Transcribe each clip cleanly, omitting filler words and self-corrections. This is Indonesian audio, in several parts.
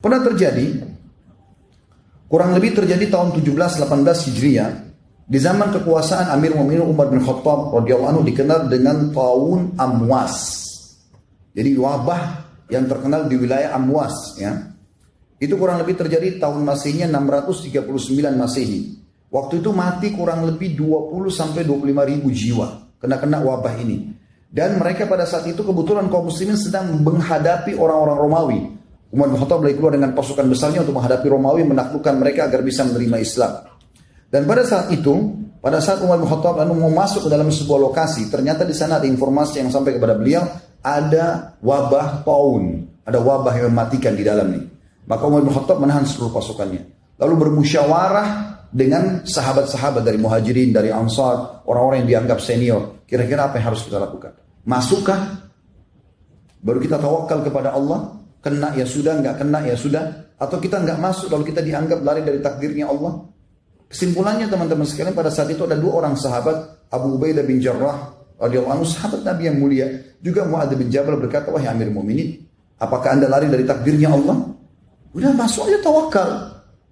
Pernah terjadi, kurang lebih terjadi tahun 17-18 Hijriah, di zaman kekuasaan Amir Mu'minin Umar bin Khattab radhiyallahu anhu, dikenal dengan tahun Amwas. Jadi wabah yang terkenal di wilayah Amwas, ya. Itu kurang lebih terjadi tahun Masihnya 639 Masehi. Waktu itu mati kurang lebih 20-25 ribu jiwa kena wabah ini. Dan mereka pada saat itu kebetulan kaum muslimin sedang menghadapi orang-orang Romawi. Umar bin Khattab lagi keluar dengan pasukan besarnya untuk menghadapi Romawi, menaklukkan mereka agar bisa menerima Islam. Dan pada saat itu, pada saat Umar bin Khattab lalu mau masuk ke dalam sebuah lokasi, ternyata di sana ada informasi yang sampai kepada beliau, ada wabah taun, ada wabah yang mematikan di dalam ini. Maka Umar bin Khattab menahan seluruh pasukannya. Lalu bermusyawarah dengan sahabat-sahabat dari Muhajirin, dari Ansar, orang-orang yang dianggap senior. Kira-kira apa yang harus kita lakukan? Masukkah? Baru kita tawakal kepada Allah? Kena ya sudah, nggak kena ya sudah? Atau kita nggak masuk lalu kita dianggap lari dari takdirnya Allah? Kesimpulannya teman-teman sekalian, pada saat itu ada dua orang sahabat, Abu Ubaidah bin Jarrah radhiyallahu anhu, sahabat Nabi yang mulia, juga Mu'adz bin Jabal, berkata, wahai Amir Mu'minin, apakah anda lari dari takdirnya Allah? Udah masuk aja, tawakal.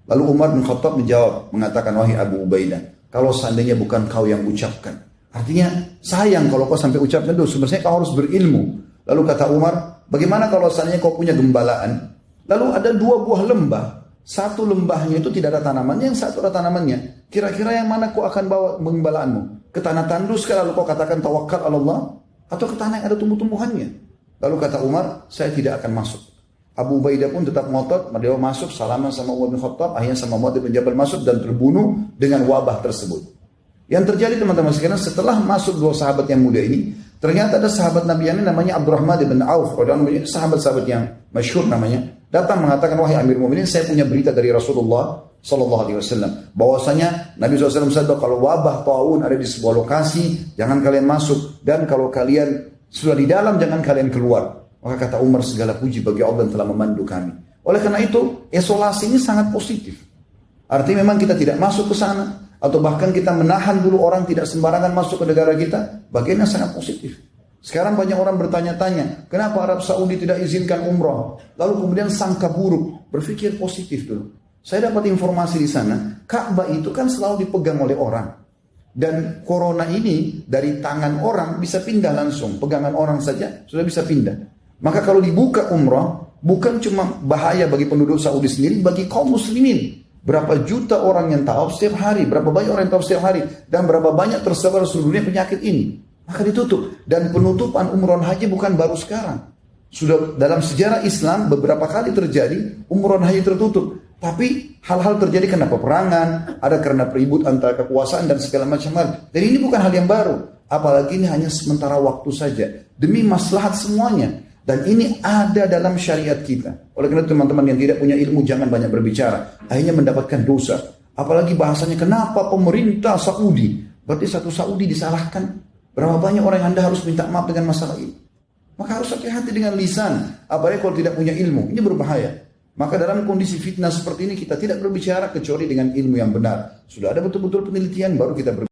Lalu Umar bin Khattab menjawab, mengatakan, wahai Abu Ubaidah, kalau seandainya bukan kau yang ucapkan, artinya sayang kalau kau sampai ucapkan itu, sebenarnya kau harus berilmu. Lalu kata Umar, bagaimana kalau seandainya kau punya gembalaan? Lalu ada dua buah lembah, satu lembahnya itu tidak ada tanamannya, yang satu ada tanamannya. Kira-kira yang mana kau akan bawa gembalaanmu? Ke tanah tandus lalu kau katakan tawakal Allah, atau ke tanah yang ada tumbuh-tumbuhannya? Lalu kata Umar, saya tidak akan masuk. Abu Ubaidah pun tetap ngotot, dia masuk, salaman sama Umar bin Khattab, akhirnya sama Mu'adz bin Jabal masuk dan terbunuh dengan wabah tersebut. Yang terjadi teman-teman sekalian, setelah masuk dua sahabat yang muda ini, ternyata ada sahabat Nabi yang namanya Abdurrahman bin Auf, sahabat-sahabat yang masyhur namanya, datang mengatakan, wahai Amir Mu'minin, saya punya berita dari Rasulullah sallallahu alaihi wasallam, bahwasanya Nabi SAW bersabda, kalau wabah taun ada di sebuah lokasi, jangan kalian masuk, dan kalau kalian sudah di dalam, jangan kalian keluar. Maka kata Umar, segala puji bagi Allah yang telah memandu kami. Oleh karena itu, isolasi ini sangat positif. Artinya memang kita tidak masuk ke sana, atau bahkan kita menahan dulu orang tidak sembarangan masuk ke negara kita, bagiannya sangat positif. Sekarang banyak orang bertanya-tanya, kenapa Arab Saudi tidak izinkan umrah? Lalu kemudian sangka buruk, berpikir positif dulu. Saya dapat informasi di sana, Ka'bah itu kan selalu dipegang oleh orang. Dan corona ini dari tangan orang bisa pindah langsung, pegangan orang saja sudah bisa pindah. Maka kalau dibuka umrah, bukan cuma bahaya bagi penduduk Saudi sendiri, bagi kaum muslimin. Berapa juta orang yang tawaf setiap hari, berapa banyak orang yang tawaf setiap hari, dan berapa banyak tersebar seluruh dunia penyakit ini. Maka ditutup. Dan penutupan umrah haji bukan baru sekarang. Sudah dalam sejarah Islam beberapa kali terjadi umrah haji tertutup. Tapi hal-hal terjadi karena peperangan, ada karena peribut antara kekuasaan dan segala macam hal. Dan ini bukan hal yang baru. Apalagi ini hanya sementara waktu saja. Demi maslahat semuanya. Dan ini ada dalam syariat kita. Oleh karena teman-teman yang tidak punya ilmu jangan banyak berbicara. Akhirnya mendapatkan dosa. Apalagi bahasanya, kenapa pemerintah Saudi? Berarti satu Saudi disalahkan. Berapa banyak orang yang Anda harus minta maaf dengan masalah ini? Maka harus hati-hati dengan lisan. Apalagi kalau tidak punya ilmu. Ini berbahaya. Maka dalam kondisi fitnah seperti ini kita tidak berbicara kecuali dengan ilmu yang benar. Sudah ada betul-betul penelitian baru kita berbicara.